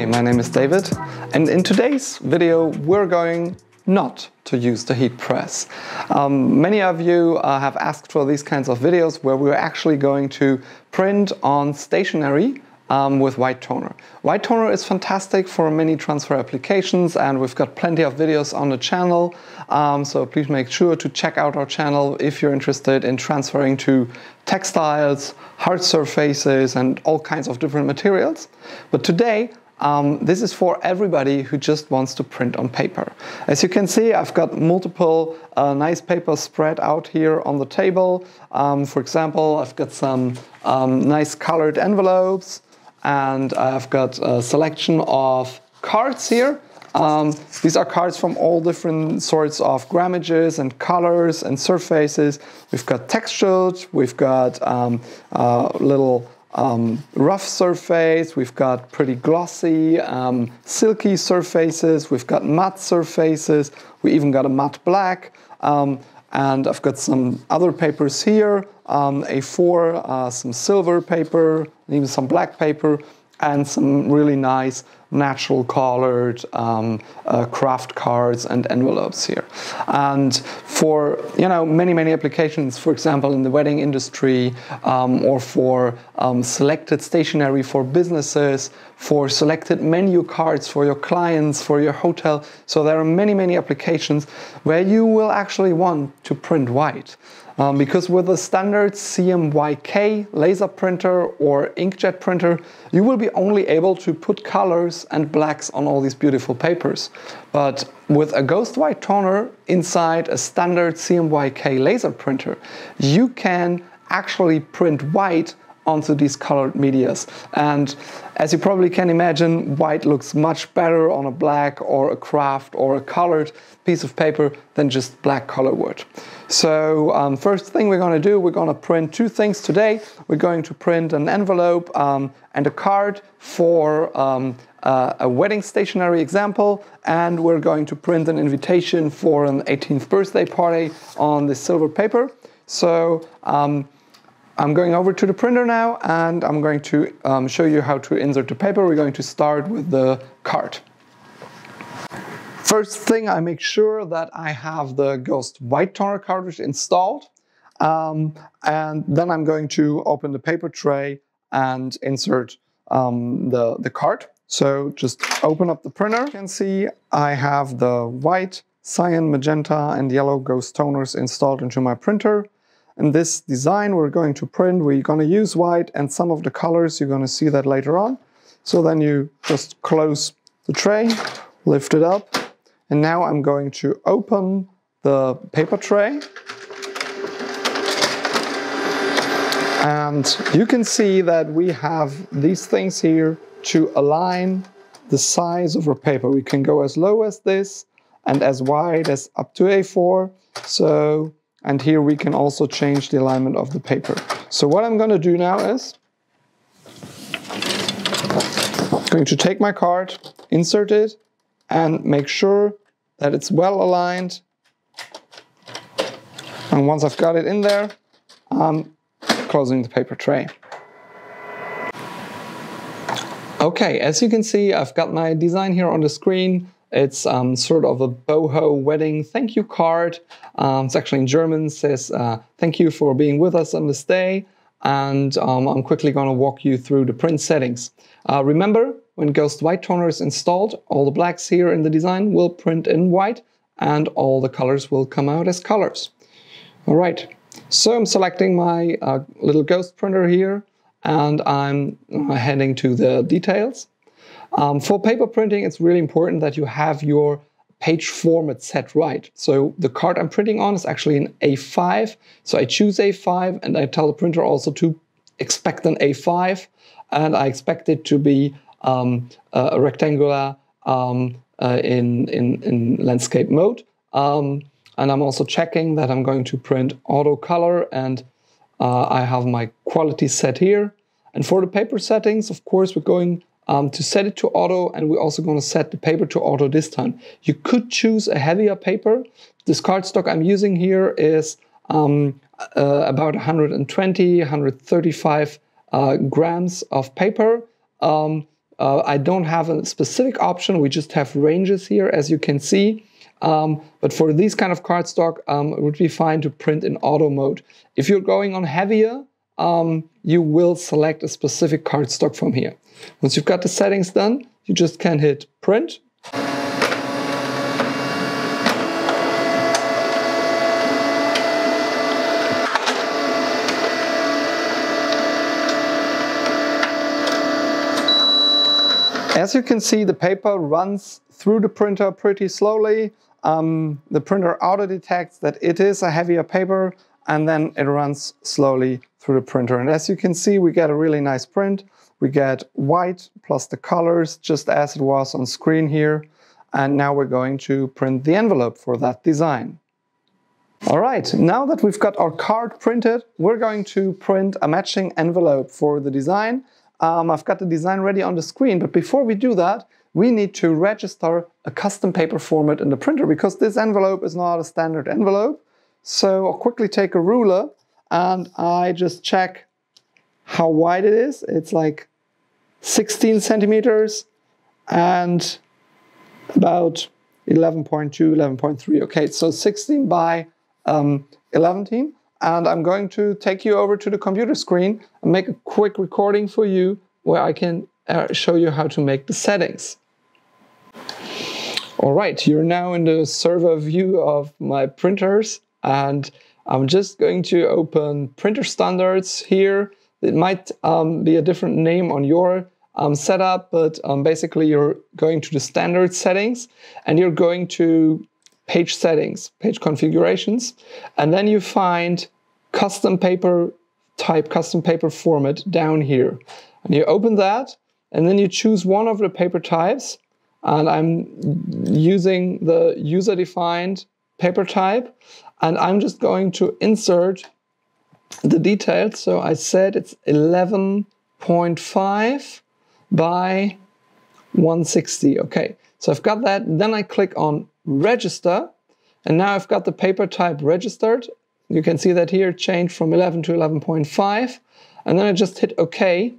Hi, my name is David, and in today's video we're going not to use the heat press. Many of you have asked for these kinds of videos where we're actually going to print on stationery with white toner. White toner is fantastic for many transfer applications, and we've got plenty of videos on the channel, so please make sure to check out our channel if you're interested in transferring to textiles, hard surfaces and all kinds of different materials. But today this is for everybody who just wants to print on paper. As you can see, I've got multiple nice papers spread out here on the table. For example, I've got some nice colored envelopes, and I've got a selection of cards here. These are cards from all different sorts of grammages and colors and surfaces. We've got textured, we've got little rough surface, we've got pretty glossy, silky surfaces, we've got matte surfaces, we even got a matte black, and I've got some other papers here, A4, some silver paper, even some black paper, and some really nice natural colored craft cards and envelopes here. And for many applications, for example in the wedding industry, or for selected stationery for businesses, for selected menu cards for your clients, for your hotel. So there are many applications where you will actually want to print white. Because with a standard CMYK laser printer or inkjet printer, you will be only able to put colors and blacks on all these beautiful papers. But with a ghost white toner inside a standard CMYK laser printer, you can actually print white onto these colored medias. And as you probably can imagine, white looks much better on a black or a craft or a colored piece of paper than just black color would. So first thing we're going to do, we're going to print two things today. We're going to print an envelope and a card for a wedding stationery example, and we're going to print an invitation for an 18th birthday party on this silver paper. So I'm going over to the printer now, and I'm going to show you how to insert the paper. We're going to start with the card. First thing, I make sure that I have the Ghost White Toner cartridge installed, and then I'm going to open the paper tray and insert the card. So just open up the printer. You can see I have the white, cyan, magenta and yellow Ghost toners installed into my printer. In this design we're going to print, we're going to use white and some of the colors, you're going to see that later on. So then you just close the tray, lift it up, and now I'm going to open the paper tray. And you can see that we have these things here to align the size of our paper. We can go as low as this and as wide as up to A4. So, and here we can also change the alignment of the paper. So what I'm going to do now is I'm going to take my card, insert it, and make sure that it's well aligned. And once I've got it in there, I'm closing the paper tray. Okay, as you can see, I've got my design here on the screen. It's sort of a boho wedding thank you card. It's actually in German, says thank you for being with us on this day. And I'm quickly going to walk you through the print settings. Remember, when Ghost White Toner is installed, all the blacks here in the design will print in white and all the colors will come out as colors. All right, so I'm selecting my little Ghost printer here and I'm heading to the details. For paper printing, it's really important that you have your page format set right. So the card I'm printing on is actually an A5. So I choose A5 and I tell the printer also to expect an A5, and I expect it to be a rectangular in landscape mode. And I'm also checking that I'm going to print auto color, and I have my quality set here. And for the paper settings, of course, we're going to set it to auto, and we're also going to set the paper to auto this time. You could choose a heavier paper. This cardstock I'm using here is about 120, 135 grams of paper. I don't have a specific option, we just have ranges here, as you can see. But for these kind of cardstock, it would be fine to print in auto mode. If you're going on heavier, you will select a specific cardstock from here. Once you've got the settings done, you just can hit print. As you can see, the paper runs through the printer pretty slowly. The printer auto-detects that it is a heavier paper, and then it runs slowly through the printer. And as you can see, we get a really nice print. We get white plus the colors, just as it was on screen here. And now we're going to print the envelope for that design. All right, now that we've got our card printed, we're going to print a matching envelope for the design. I've got the design ready on the screen, but before we do that, we need to register a custom paper format in the printer because this envelope is not a standard envelope. So I'll quickly take a ruler and I just check how wide it is. It's like 16 centimeters and about 11.2, 11.3. Okay, so 16 by 11. And I'm going to take you over to the computer screen and make a quick recording for you where I can show you how to make the settings. All right, you're now in the server view of my printers, and I'm just going to open printer standards here. It might be a different name on your setup, but basically you're going to the standard settings and you're going to page settings, page configurations, and then you find custom paper type, custom paper format down here. And you open that, and then you choose one of the paper types, and I'm using the user-defined paper type, and I'm just going to insert the details. So I said it's 11.5 by 160. Okay, so I've got that. Then I click on register, and now I've got the paper type registered. You can see that here, changed from 11 to 11.5, and then I just hit OK,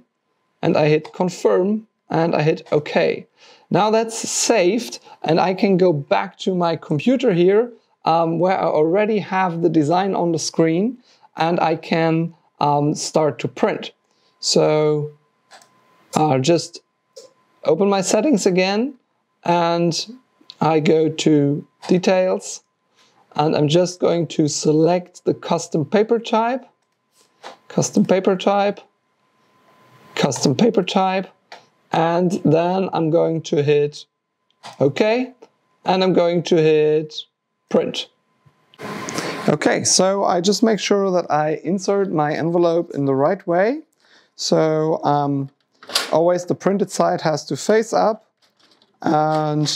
and I hit confirm, and I hit OK. Now that's saved, and I can go back to my computer here, where I already have the design on the screen, and I can start to print. So I'll just open my settings again, and I go to details, and I'm just going to select the custom paper type, custom paper type, custom paper type, and then I'm going to hit OK, and I'm going to hit print. Okay, so I just make sure that I insert my envelope in the right way. So always the printed side has to face up, and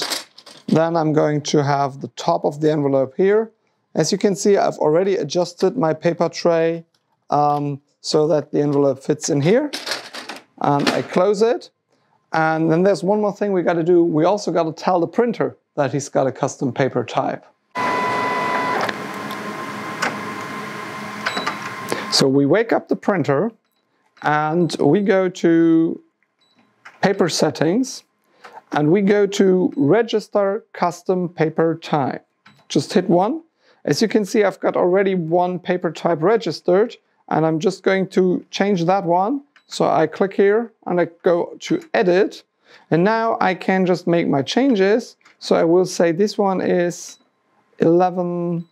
then I'm going to have the top of the envelope here. As you can see, I've already adjusted my paper tray so that the envelope fits in here. And I close it. And then there's one more thing we got to do. We also got to tell the printer that he's got a custom paper type. So we wake up the printer and we go to paper settings. And we go to register custom paper type. Just hit 1. As you can see, I've got already one paper type registered, and I'm just going to change that one. So I click here and I go to edit, and now I can just make my changes. So I will say this one is 11,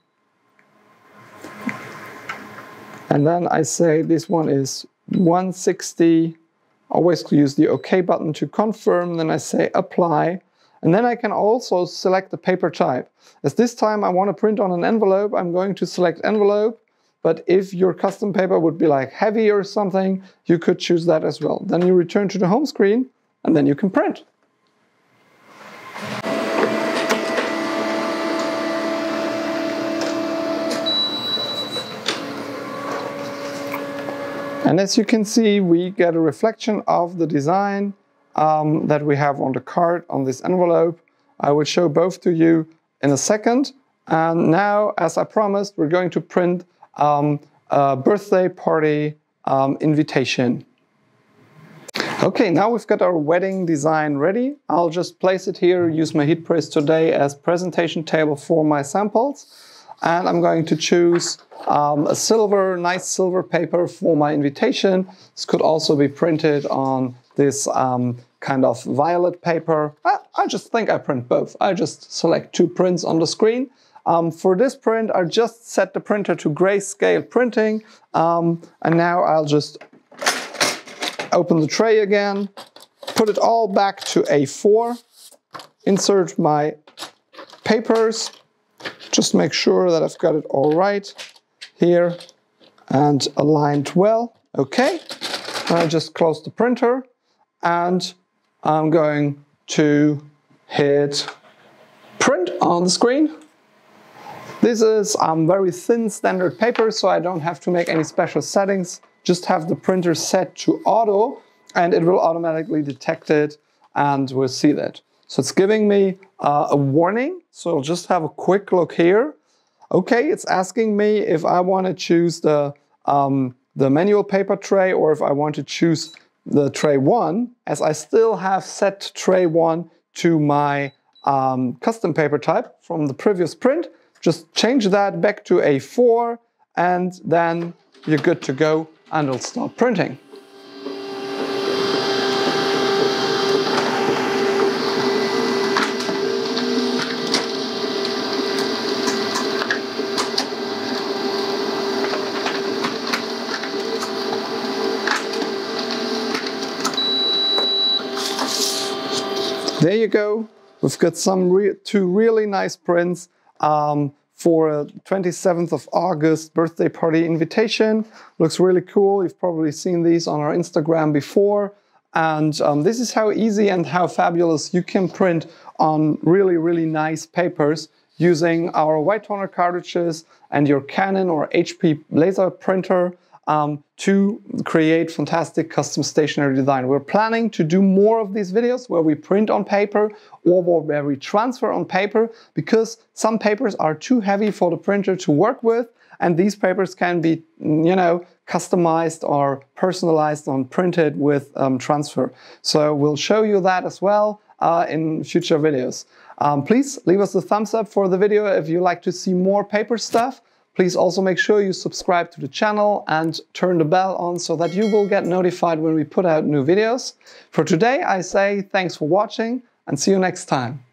and then I say this one is 160. Always use the OK button to confirm, then I say apply, and then I can also select the paper type. As this time I want to print on an envelope, I'm going to select envelope, but if your custom paper would be like heavy or something, you could choose that as well. Then you return to the home screen, and then you can print. And as you can see, we get a reflection of the design that we have on the card on this envelope. I will show both to you in a second. And now, as I promised, we're going to print a birthday party invitation. Okay, now we've got our wedding design ready. I'll just place it here, use my heat press today as presentation table for my samples. And I'm going to choose a nice silver paper for my invitation. This could also be printed on this kind of violet paper. I just think I print both. I just select 2 prints on the screen. For this print, I just set the printer to grayscale printing. And now I'll just open the tray again, put it all back to A4, insert my papers, just make sure that I've got it all right here and aligned well. Okay, and I just close the printer and I'm going to hit print on the screen. This is very thin standard paper, so I don't have to make any special settings. Just have the printer set to auto and it will automatically detect it and we'll see that. So it's giving me a warning. So I'll just have a quick look here. Okay, it's asking me if I want to choose the manual paper tray or if I want to choose the tray 1, as I still have set tray 1 to my custom paper type from the previous print. Just change that back to A4 and then you're good to go and it'll start printing. There you go. We've got two really nice prints for a 27th of August birthday party invitation. Looks really cool. You've probably seen these on our Instagram before. And this is how easy and how fabulous you can print on really, really nice papers using our white toner cartridges and your Canon or HP laser printer to create fantastic custom stationery design. We're planning to do more of these videos where we print on paper or where we transfer on paper, because some papers are too heavy for the printer to work with, and these papers can be, customized or personalized and printed with transfer. So we'll show you that as well in future videos. Please leave us a thumbs up for the video if you like to see more paper stuff. Please also make sure you subscribe to the channel and turn the bell on so that you will get notified when we put out new videos. For today, I say thanks for watching and see you next time.